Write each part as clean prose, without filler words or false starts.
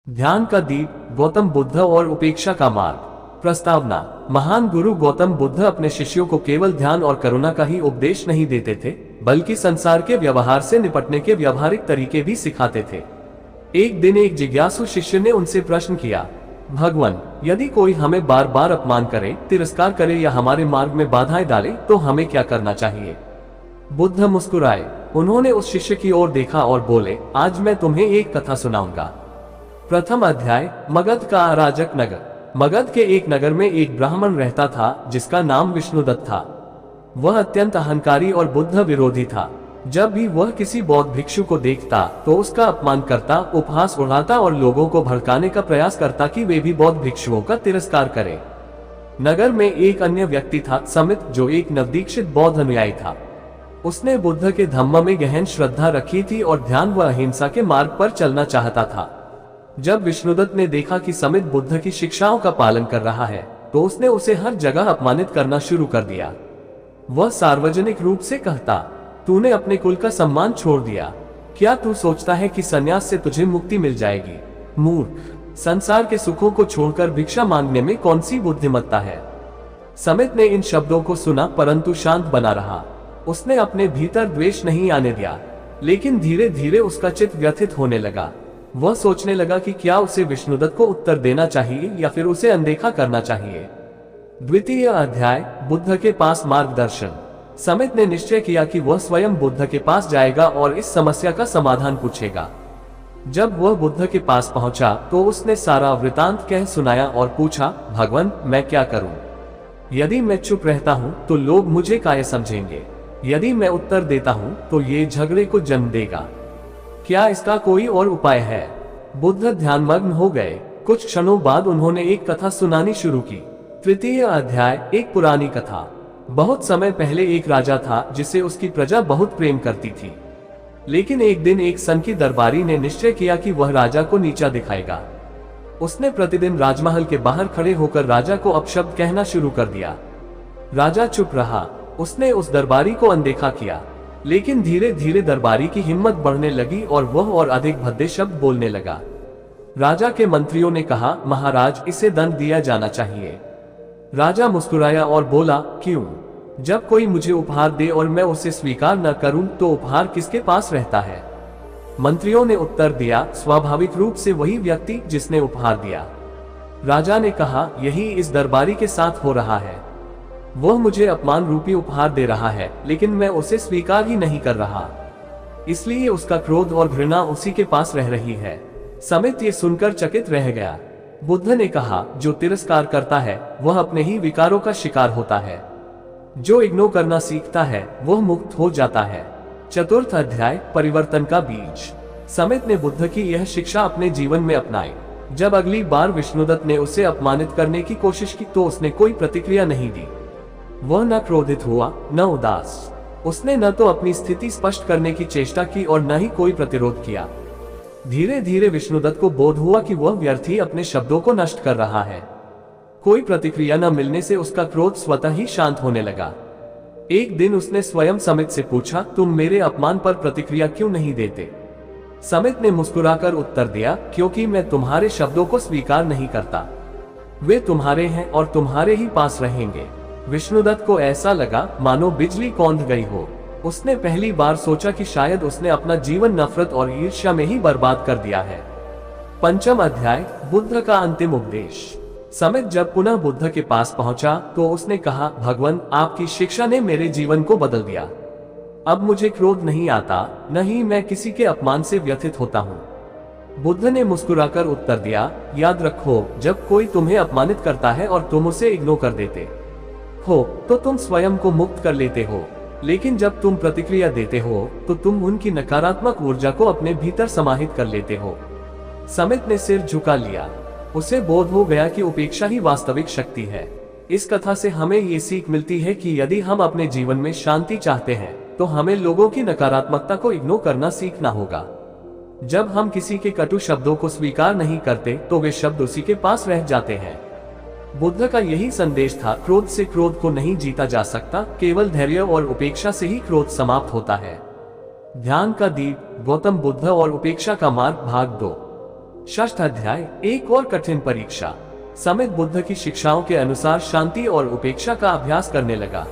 ध्यान का दीप, गौतम बुद्ध और उपेक्षा का मार्ग। प्रस्तावना। महान गुरु गौतम बुद्ध अपने शिष्यों को केवल ध्यान और करुणा का ही उपदेश नहीं देते थे, बल्कि संसार के व्यवहार से निपटने के व्यवहारिक तरीके भी सिखाते थे। एक दिन एक जिज्ञासु शिष्य ने उनसे प्रश्न किया, भगवान, यदि कोई हमें बार बार अपमान करे, तिरस्कार करे या हमारे मार्ग में बाधाएं डाले, तो हमें क्या करना चाहिए? बुद्ध मुस्कुराए। उन्होंने उस शिष्य की ओर देखा और बोले, आज मैं तुम्हें एक कथा सुनाऊंगा। प्रथम अध्याय, मगध का अराजक नगर। मगध के एक नगर में एक ब्राह्मण रहता था जिसका नाम विष्णुदत्त था। वह अत्यंत अहंकारी और बुद्ध विरोधी था। जब भी वह किसी बौद्ध भिक्षु को देखता तो उसका अपमान करता, उपहास उड़ाता और लोगों को भड़काने का प्रयास करता कि वे भी बौद्ध भिक्षुओं का तिरस्कार करें। नगर में एक अन्य व्यक्ति था, समित, जो एक नवदीक्षित बौद्ध अनुयायी था। उसने बुद्ध के धम्म में गहन श्रद्धा रखी थी और ध्यान व अहिंसा के मार्ग पर चलना चाहता था। जब विष्णुदत्त ने देखा कि समित बुद्ध की शिक्षाओं का पालन कर रहा है, तो उसने उसे हर जगह अपमानित करना शुरू कर दिया। वह सार्वजनिक रूप से कहता, तूने अपने कुल का सम्मान छोड़ दिया। क्या तू सोचता है कि संन्यास से तुझे मुक्ति मिल जाएगी? मूर्ख, संसार के सुखों को छोड़कर भिक्षा मांगने में कौन सी बुद्धिमत्ता है? समित ने इन शब्दों को सुना, परंतु शांत बना रहा। उसने अपने भीतर द्वेष नहीं आने दिया, लेकिन धीरे धीरे उसका चित्त व्यथित होने लगा। वह सोचने लगा कि क्या उसे विष्णुदत्त को उत्तर देना चाहिए या फिर उसे अनदेखा करना चाहिए। द्वितीय अध्याय, बुद्ध के पास मार्गदर्शन। समित ने निश्चय किया कि वह स्वयं बुद्ध के पास जाएगा और इस समस्या का समाधान पूछेगा। जब वह बुद्ध के पास पहुंचा तो उसने सारा वृतांत कह सुनाया और पूछा, भगवान, मैं क्या करूं? यदि मैं चुप रहता हूं तो लोग मुझे काय समझेंगे। यदि मैं उत्तर देता हूं तो ये झगड़े को जन्म देगा। क्या इसका कोई और उपाय है? बुद्ध ध्यानमग्न हो गए। कुछ क्षणों बाद उन्होंने एक कथा सुनानी शुरू की। तृतीय अध्याय, एक पुरानी कथा। बहुत समय पहले एक राजा था जिसे उसकी प्रजा बहुत प्रेम करती थी। लेकिन एक दिन एक सनकी दरबारी ने निश्चय किया कि वह राजा को नीचा दिखाएगा। उसने प्रतिदिन राजमहल के बाहर खड़े होकर राजा को अपशब्द कहना शुरू कर दिया। राजा चुप रहा। उसने उस दरबारी को अनदेखा किया, लेकिन धीरे धीरे दरबारी की हिम्मत बढ़ने लगी और वह और अधिक भद्दे शब्द बोलने लगा। राजा के मंत्रियों ने कहा, महाराज, इसे दंड दिया जाना चाहिए। राजा मुस्कुराया और बोला, क्यों? जब कोई मुझे उपहार दे और मैं उसे स्वीकार न करूं तो उपहार किसके पास रहता है? मंत्रियों ने उत्तर दिया, स्वाभाविक रूप से वही व्यक्ति जिसने उपहार दिया। राजा ने कहा, यही इस दरबारी के साथ हो रहा है। वह मुझे अपमान रूपी उपहार दे रहा है, लेकिन मैं उसे स्वीकार ही नहीं कर रहा। इसलिए उसका क्रोध और घृणा उसी के पास रह रही है। समित ये सुनकर चकित रह गया। बुद्ध ने कहा, जो तिरस्कार करता है वह अपने ही विकारों का शिकार होता है। जो इग्नोर करना सीखता है वह मुक्त हो जाता है। चतुर्थ अध्याय, परिवर्तन का बीज। समित ने बुद्ध की यह शिक्षा अपने जीवन में अपनाई। जब अगली बार विष्णुदत्त ने उसे अपमानित करने की कोशिश की तो उसने कोई प्रतिक्रिया नहीं दी। वह न क्रोधित हुआ, न उदास। उसने न तो अपनी स्थिति स्पष्ट करने की चेष्टा की और न ही कोई प्रतिरोध किया। धीरे धीरे विष्णुदत्त को बोध हुआ कि वह व्यर्थ ही अपने शब्दों को नष्ट कर रहा है। कोई प्रतिक्रिया न मिलने से उसका क्रोध स्वतः ही शांत होने लगा। एक दिन उसने स्वयं समित से पूछा, तुम मेरे अपमान पर प्रतिक्रिया क्यों नहीं देते? समित ने मुस्कुराकर उत्तर दिया, क्योंकि मैं तुम्हारे शब्दों को स्वीकार नहीं करता। वे तुम्हारे हैं और तुम्हारे ही पास रहेंगे। विष्णुदत्त को ऐसा लगा मानो बिजली कौंध गई हो। उसने पहली बार सोचा कि शायद उसने अपना जीवन नफरत और ईर्ष्या में ही बर्बाद कर दिया है। पंचम अध्याय, बुद्ध का अंतिम उपदेश। समित जब पुनः बुद्ध के पास पहुंचा तो उसने कहा, भगवान, आपकी शिक्षा ने मेरे जीवन को बदल दिया। अब मुझे क्रोध नहीं आता, न ही मैं किसी के अपमान से व्यथित होता हूँ। बुद्ध ने मुस्कुराकर उत्तर दिया, याद रखो, जब कोई तुम्हें अपमानित करता है और तुम उसे इग्नोर कर देते हो तो तुम स्वयं को मुक्त कर लेते हो, लेकिन जब तुम प्रतिक्रिया देते हो तो तुम उनकी नकारात्मक ऊर्जा को अपने भीतर समाहित कर लेते हो। समित ने सिर झुका लिया। उसे बोध हो गया कि उपेक्षा ही वास्तविक शक्ति है। इस कथा से हमें ये सीख मिलती है कि यदि हम अपने जीवन में शांति चाहते हैं तो हमें लोगों की नकारात्मकता को इग्नोर करना सीखना होगा। जब हम किसी के कटु शब्दों को स्वीकार नहीं करते तो वे शब्द उसी के पास रह जाते हैं। बुद्ध का यही संदेश था, क्रोध से क्रोध को नहीं जीता जा सकता, केवल धैर्य और उपेक्षा से ही क्रोध समाप्त होता है। ध्यान का दीप, गौतम बुद्ध और उपेक्षा का मार्ग, भाग 2। षष्ठ अध्याय, एक और कठिन परीक्षा। समित बुद्ध की शिक्षाओं के अनुसार शांति और उपेक्षा का अभ्यास करने लगा।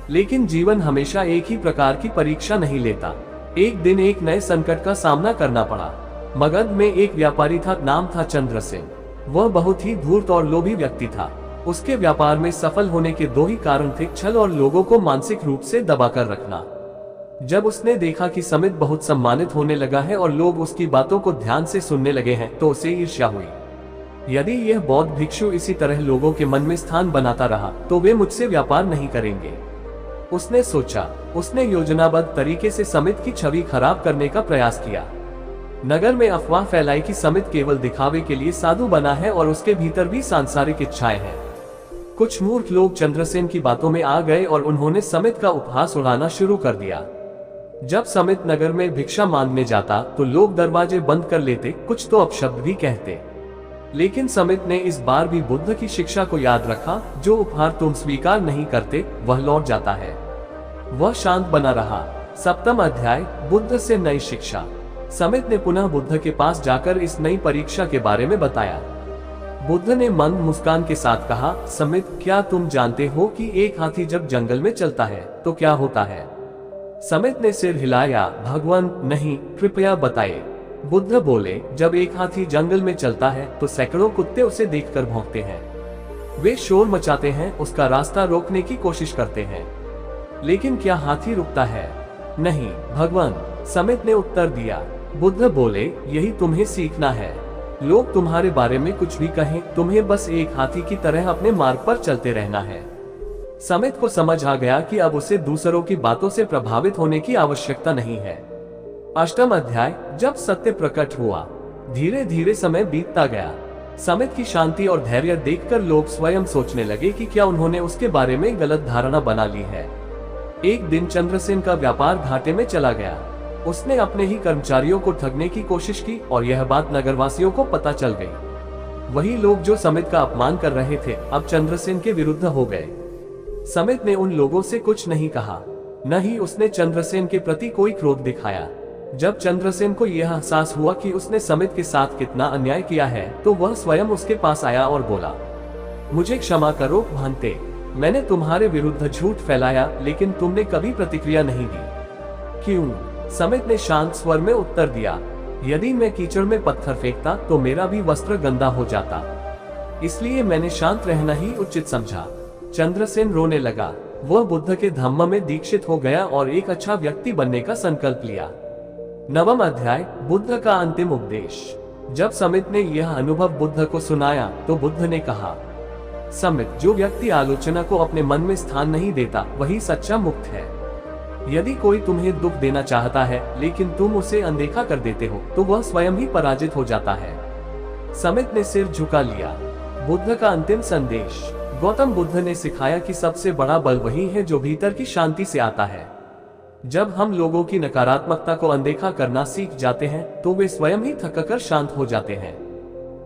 लेकिन जीवन हमेशा एक ही प्रकार की परीक्षा नहीं लेता। एक दिन एक नए संकट का सामना करना पड़ा। मगध में एक व्यापारी था, नाम था चंद्रसेन। वह बहुत ही धूर्त और लोभी व्यक्ति था। उसके व्यापार में सफल होने के दो ही कारण थे, छल और लोगों को मानसिक रूप से दबाकर रखना। जब उसने देखा कि समित बहुत सम्मानित होने लगा है और लोग उसकी बातों को ध्यान से सुनने लगे हैं, तो उसे ईर्ष्या हुई। यदि यह बौद्ध भिक्षु इसी तरह लोगों के मन में स्थान बनाता रहा तो वे मुझसे व्यापार नहीं करेंगे। उसने सोचा। उसने योजनाबद्ध तरीके से समित की छवि खराब करने का प्रयास किया। नगर में अफवाह फैलाई कि समित केवल दिखावे के लिए साधु बना है और उसके भीतर भी सांसारिक इच्छाएं हैं। कुछ मूर्ख लोग चंद्रसेन की बातों में आ गए और उन्होंने समित का उपहास उड़ाना शुरू कर दिया। जब समित नगर में भिक्षा मांगने जाता तो लोग दरवाजे बंद कर लेते, कुछ तो अपशब्द भी कहते। लेकिन समित ने इस बार भी बुद्ध की शिक्षा को याद रखा, जो उपहार तुम स्वीकार नहीं करते वह लौट जाता है। वह शांत बना रहा। सप्तम अध्याय, बुद्ध से नई शिक्षा। समित ने पुनः बुद्ध के पास जाकर इस नई परीक्षा के बारे में बताया। बुद्ध ने मंद मुस्कान के साथ कहा, समित, क्या तुम जानते हो कि एक हाथी जब जंगल में चलता है तो क्या होता है? समित ने सिर हिलाया। भगवान, नहीं, कृपया बताइए। बुद्ध बोले, जब एक हाथी जंगल में चलता है तो सैकड़ों कुत्ते उसे देखकर भौंकते हैं। वे शोर मचाते हैं, उसका रास्ता रोकने की कोशिश करते हैं। लेकिन क्या हाथी रुकता है? नहीं, भगवान, समित ने उत्तर दिया। बुद्ध बोले, यही तुम्हें सीखना है। लोग तुम्हारे बारे में कुछ भी कहें, तुम्हें बस एक हाथी की तरह अपने मार्ग पर चलते रहना है। समित को समझ आ गया कि अब उसे दूसरों की बातों से प्रभावित होने की आवश्यकता नहीं है। अष्टम अध्याय, जब सत्य प्रकट हुआ। धीरे धीरे समय बीतता गया। समित की शांति और धैर्य देखकर लोग स्वयं सोचने लगे कि क्या उन्होंने उसके बारे में गलत धारणा बना ली है। एक दिन चंद्रसेन का व्यापार घाटे में चला गया। उसने अपने ही कर्मचारियों को ठगने की कोशिश की और यह बात नगरवासियों को पता चल गई। वही लोग जो समित का अपमान कर रहे थे अब चंद्रसेन के विरुद्ध हो गए। समित ने उन लोगों से कुछ नहीं कहा, न ही उसने चंद्रसेन के प्रति कोई क्रोध दिखाया। जब चंद्रसेन को यह एहसास हुआ कि उसने समित के साथ कितना अन्याय किया है तो वह स्वयं उसके पास आया और बोला, मुझे क्षमा करो भांते, मैंने तुम्हारे विरुद्ध झूठ फैलाया, लेकिन तुमने कभी प्रतिक्रिया नहीं दी। क्यों? समित ने शांत स्वर में उत्तर दिया, यदि मैं कीचड़ में पत्थर फेंकता तो मेरा भी वस्त्र गंदा हो जाता, इसलिए मैंने शांत रहना ही उचित समझा। चंद्रसेन रोने लगा। वह बुद्ध के धम्म में दीक्षित हो गया और एक अच्छा व्यक्ति बनने का संकल्प लिया। नवम अध्याय, बुद्ध का अंतिम उपदेश। जब समित ने यह अनुभव बुद्ध को सुनाया तो बुद्ध ने कहा, समित, जो व्यक्ति आलोचना को अपने मन में स्थान नहीं देता वही सच्चा मुक्त है। यदि कोई तुम्हें दुख देना चाहता है लेकिन तुम उसे अनदेखा कर देते हो तो वह स्वयं ही पराजित हो जाता है। समित ने सिर झुका लिया। बुद्ध का अंतिम संदेश। गौतम बुद्ध ने सिखाया कि सबसे बड़ा बल वही है जो भीतर की शांति से आता है। जब हम लोगों की नकारात्मकता को अनदेखा करना सीख जाते हैं तो वे स्वयं ही थककर शांत हो जाते हैं।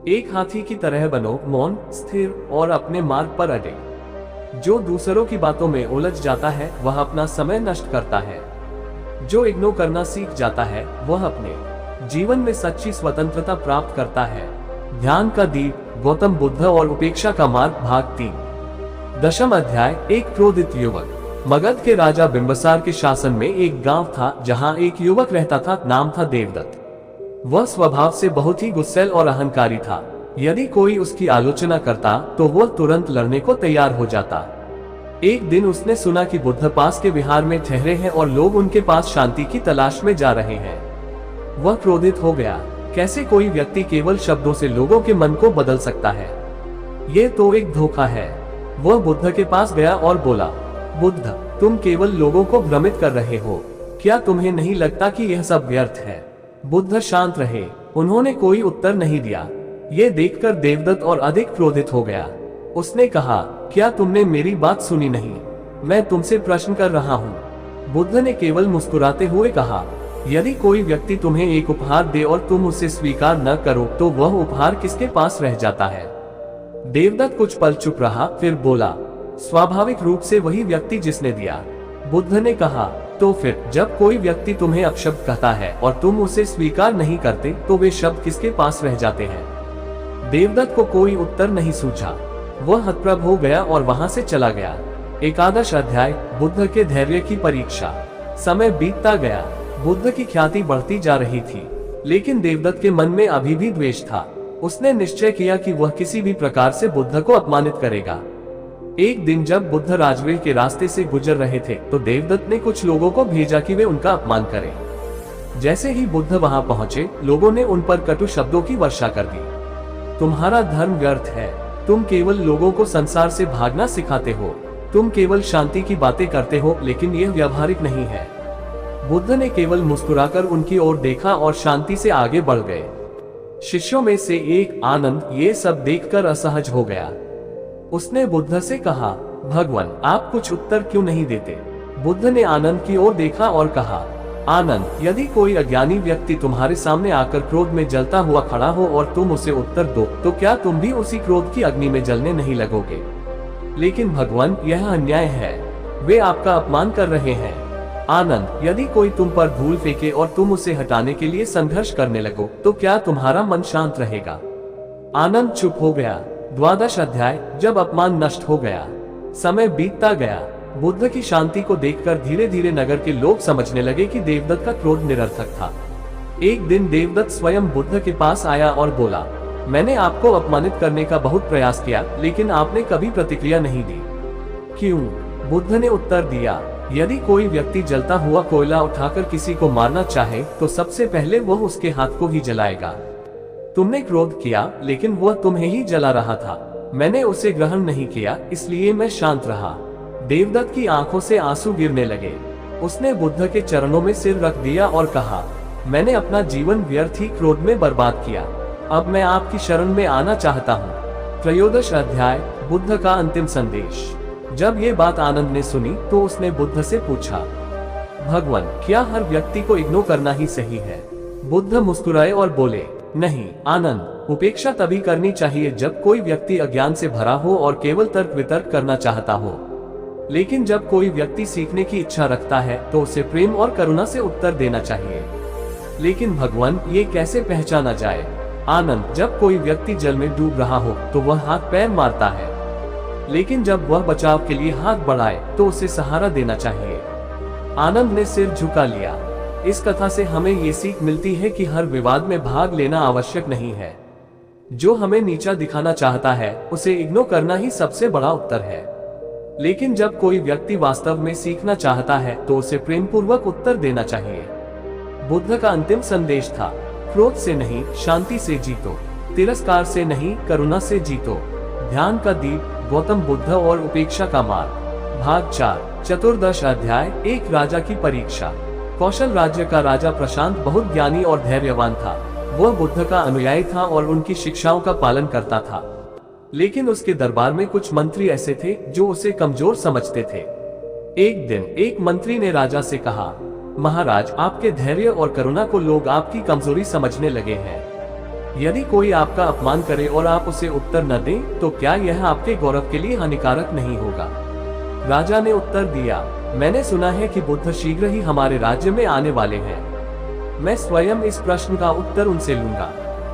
एक हाथी की तरह बनो, मौन, स्थिर और अपने मार्ग पर अड़े। जो दूसरों की बातों में उलझ जाता है वह अपना समय नष्ट करता है। जो इग्नोर करना सीख जाता है वह अपने जीवन में सच्ची स्वतंत्रता प्राप्त करता है। ध्यान का दीप, गौतम बुद्ध और उपेक्षा का मार्ग, भाग 3। दशम अध्याय, एक क्रोधित युवक। मगध के राजा बिंबसार के शासन में एक गांव था जहां एक युवक रहता था, नाम था देवदत्त। वह स्वभाव से बहुत ही गुस्सैल और अहंकारी था। यदि कोई उसकी आलोचना करता तो वह तुरंत लड़ने को तैयार हो जाता। एक दिन उसने सुना कि बुद्ध पास के विहार में ठहरे हैं और लोग उनके पास शांति की तलाश में जा रहे हैं। वह क्रोधित हो गया। कैसे कोई व्यक्ति केवल शब्दों से लोगों के मन को बदल सकता है? ये तो एक धोखा है। वह बुद्ध के पास गया और बोला, बुद्ध, तुम केवल लोगों को भ्रमित कर रहे हो। क्या तुम्हें नहीं लगता कि यह सब व्यर्थ है? बुद्ध शांत रहे। उन्होंने कोई उत्तर नहीं दिया। ये देखकर देवदत्त और अधिक क्रोधित हो गया। उसने कहा, क्या तुमने मेरी बात सुनी नहीं? मैं तुमसे प्रश्न कर रहा हूँ। बुद्ध ने केवल मुस्कुराते हुए कहा, यदि कोई व्यक्ति तुम्हें एक उपहार दे और तुम उसे स्वीकार न करो तो वह उपहार किसके पास रह जाता है? देवदत्त कुछ पल चुप रहा, फिर बोला, स्वाभाविक रूप से वही व्यक्ति जिसने दिया। बुद्ध ने कहा, तो फिर जब कोई व्यक्ति तुम्हें अपशब्द कहता है और तुम उसे स्वीकार नहीं करते तो वे शब्द किसके पास रह जाते हैं? देवदत्त को कोई उत्तर नहीं सूझा। वह हतप्रभ हो गया और वहां से चला गया। एकादश अध्याय, बुद्ध के धैर्य की परीक्षा। समय बीतता गया, बुद्ध की ख्याति बढ़ती जा रही थी, लेकिन देवदत्त के मन में अभी भी द्वेष था। उसने निश्चय किया कि वह किसी भी प्रकार से बुद्ध को अपमानित करेगा। एक दिन जब बुद्ध राजवीर के रास्ते से गुजर रहे थे तो देवदत्त ने कुछ लोगों को भेजा कि वे उनका अपमान करें। जैसे ही बुद्ध वहां पहुंचे, लोगों ने उन पर कटु शब्दों की वर्षा कर दी। तुम्हारा धर्म व्यर्थ है, तुम केवल लोगों को संसार से भागना सिखाते हो, तुम केवल शांति की बातें करते हो, लेकिन यह व्यावहारिक नहीं है। बुद्ध ने केवल मुस्कुराकर उनकी ओर देखा और शांति से आगे बढ़ गए। शिष्यों में से एक, आनंद, ये सब देखकर असहज हो गया। उसने बुद्ध से कहा, भगवान, आप कुछ उत्तर क्यों नहीं देते? बुद्ध ने आनंद की ओर देखा और कहा, आनंद, यदि कोई अज्ञानी व्यक्ति तुम्हारे सामने आकर क्रोध में जलता हुआ खड़ा हो और तुम उसे उत्तर दो, तो क्या तुम भी उसी क्रोध की अग्नि में जलने नहीं लगोगे? लेकिन भगवान, यह अन्याय है, वे आपका अपमान कर रहे हैं। आनंद, यदि कोई तुम पर धूल फेंके और तुम उसे हटाने के लिए संघर्ष करने लगो, तो क्या तुम्हारा मन शांत रहेगा? आनंद चुप हो गया। द्वादश अध्याय, जब अपमान नष्ट हो गया। समय बीतता गया। बुद्ध की शांति को देखकर धीरे धीरे नगर के लोग समझने लगे कि देवदत्त का क्रोध निरर्थक था। एक दिन देवदत्त स्वयं बुद्ध के पास आया और बोला, मैंने आपको अपमानित करने का बहुत प्रयास किया, लेकिन आपने कभी प्रतिक्रिया नहीं दी। क्यों? बुद्ध ने उत्तर दिया, यदि कोई व्यक्ति जलता हुआ कोयला उठाकर किसी को मारना चाहे तो सबसे पहले वह उसके हाथ को ही जलाएगा। तुमने क्रोध किया, लेकिन वह तुम्हें ही जला रहा था। मैंने उसे ग्रहण नहीं किया, इसलिए मैं शांत रहा। देवदत्त की आंखों से आंसू गिरने लगे। उसने बुद्ध के चरणों में सिर रख दिया और कहा, मैंने अपना जीवन व्यर्थ ही क्रोध में बर्बाद किया। अब मैं आपकी शरण में आना चाहता हूँ। त्रयोदश अध्याय, बुद्ध का अंतिम संदेश। जब ये बात आनंद ने सुनी तो उसने बुद्ध से पूछा, भगवान, क्या हर व्यक्ति को इग्नोर करना ही सही है? बुद्ध मुस्कुराए और बोले, नहीं आनंद, उपेक्षा तभी करनी चाहिए जब कोई व्यक्ति अज्ञान से भरा हो और केवल तर्क वितर्क करना चाहता हो। लेकिन जब कोई व्यक्ति सीखने की इच्छा रखता है तो उसे प्रेम और करुणा से उत्तर देना चाहिए। लेकिन भगवान, ये कैसे पहचाना जाए? आनंद, जब कोई व्यक्ति जल में डूब रहा हो तो वह हाथ पैर मारता है, लेकिन जब वह बचाव के लिए हाथ बढ़ाए तो उसे सहारा देना चाहिए। आनंद ने सिर झुका लिया। इस कथा से हमें ये सीख मिलती है कि हर विवाद में भाग लेना आवश्यक नहीं है। जो हमें नीचा दिखाना चाहता है उसे इग्नोर करना ही सबसे बड़ा उत्तर है। लेकिन जब कोई व्यक्ति वास्तव में सीखना चाहता है तो उसे प्रेम पूर्वक उत्तर देना चाहिए। बुद्ध का अंतिम संदेश था, क्रोध से नहीं, शांति से जीतो। तिरस्कार से नहीं, करुणा से जीतो। ध्यान का दीप, गौतम बुद्ध और उपेक्षा का मार्ग, भाग 4। चतुर्दश अध्याय, एक राजा की परीक्षा। कौशल राज्य का राजा प्रशांत बहुत ज्ञानी और धैर्यवान था। वह बुद्ध का अनुयायी था और उनकी शिक्षाओं का पालन करता था। लेकिन उसके दरबार में कुछ मंत्री ऐसे थे जो उसे कमजोर समझते थे। एक दिन एक मंत्री ने राजा से कहा, महाराज, आपके धैर्य और करुणा को लोग आपकी कमजोरी समझने लगे हैं। यदि कोई आपका अपमान करे और आप उसे उत्तर न दें, तो क्या यह आपके गौरव के लिए हानिकारक नहीं होगा? राजा ने उत्तर दिया, मैंने सुना है कि बुद्ध शीघ्र ही हमारे राज्य में आने वाले हैं। मैं स्वयं इस प्रश्न का उत्तर उनसे लूंगा।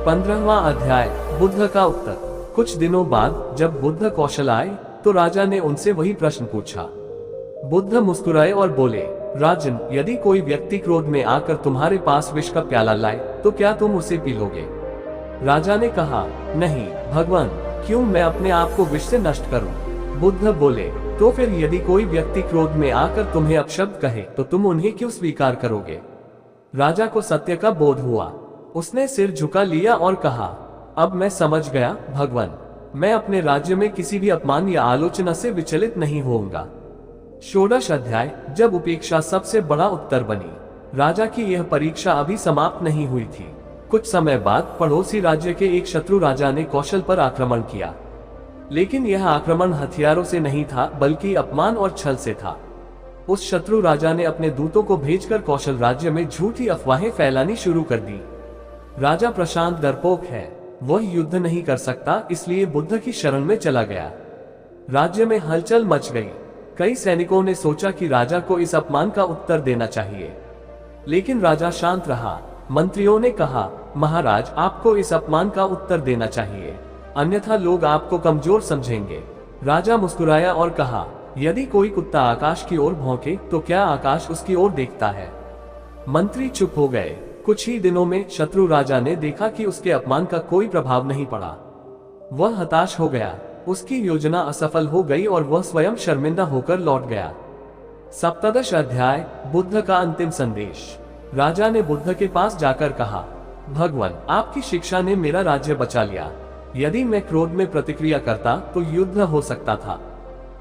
15वां अध्याय, बुद्ध का उत्तर। कुछ दिनों बाद जब बुद्ध कौशल आए तो राजा ने उनसे वही प्रश्न पूछा। बुद्ध मुस्कुराए और बोले, राजन, यदि कोई व्यक्ति क्रोध में आकर तुम्हारे पास विष का प्याला लाए तो क्या तुम उसे पी लोगे? राजा ने कहा, नहीं भगवान, क्यों मैं अपने आप को विष से नष्ट करूं? बुद्ध बोले, तो फिर यदि कोई व्यक्ति क्रोध में आकर तुम्हें अपशब्द कहे तो तुम उन्हें क्यों स्वीकार करोगे? राजा को सत्य का बोध हुआ। उसने सिर झुका लिया और कहा, अब मैं समझ गया भगवान, मैं अपने राज्य में किसी भी अपमान या आलोचना से विचलित नहीं होऊंगा। षोडश अध्याय, जब उपेक्षा सबसे बड़ा उत्तर बनी। राजा की यह परीक्षा अभी समाप्त नहीं हुई थी। कुछ समय बाद पड़ोसी राज्य के एक शत्रु राजा ने कौशल पर आक्रमण किया, लेकिन यह आक्रमण हथियारों से नहीं था बल्कि अपमान और छल से था। उस शत्रु राजा ने अपने दूतों को भेजकर कौशल राज्य में झूठी अफवाहें फैलानी शुरू कर दी। राजा प्रशांत डरपोक है, वह युद्ध नहीं कर सकता, इसलिए बुद्ध की शरण में चला गया। राज्य में हलचल मच गई। कई सैनिकों ने सोचा कि राजा को इस अपमान का उत्तर देना चाहिए, लेकिन राजा शांत रहा। मंत्रियों ने कहा, महाराज, आपको इस अपमान का उत्तर देना चाहिए, अन्यथा लोग आपको कमजोर समझेंगे। राजा मुस्कुराया और कहा, यदि कोई कुत्ता आकाश की ओर भौंके तो क्या आकाश उसकी ओर देखता है? मंत्री चुप हो गए। कुछ ही दिनों में शत्रु राजा ने देखा कि उसके अपमान का कोई प्रभाव नहीं पड़ा। वह हताश हो गया, उसकी योजना असफल हो गई और वह स्वयं शर्मिंदा होकर लौट गया। सप्तदश अध्याय, बुद्ध का अंतिम संदेश। राजा ने बुद्ध के पास जाकर कहा, भगवान, आपकी शिक्षा ने मेरा राज्य बचा लिया। यदि मैं क्रोध में प्रतिक्रिया करता तो युद्ध हो सकता था,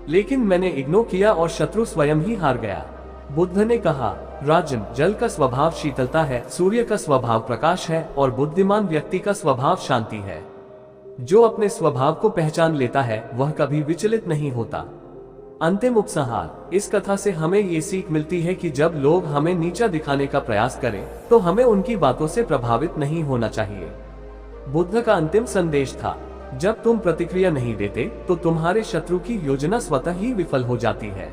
लेकिन मैंने इग्नोर किया और शत्रु स्वयं ही हार गया। बुद्ध ने कहा, राजन, जल का स्वभाव शीतलता है, सूर्य का स्वभाव प्रकाश है और बुद्धिमान व्यक्ति का स्वभाव शांति है। जो अपने स्वभाव को पहचान लेता है वह कभी विचलित नहीं होता। अंतिम उपसंहार। इस कथा से हमें ये सीख मिलती है कि जब लोग हमें नीचा दिखाने का प्रयास करें तो हमें उनकी बातों से प्रभावित नहीं होना चाहिए। बुद्ध का अंतिम संदेश था, जब तुम प्रतिक्रिया नहीं देते तो तुम्हारे शत्रु की योजना स्वतः ही विफल हो जाती है।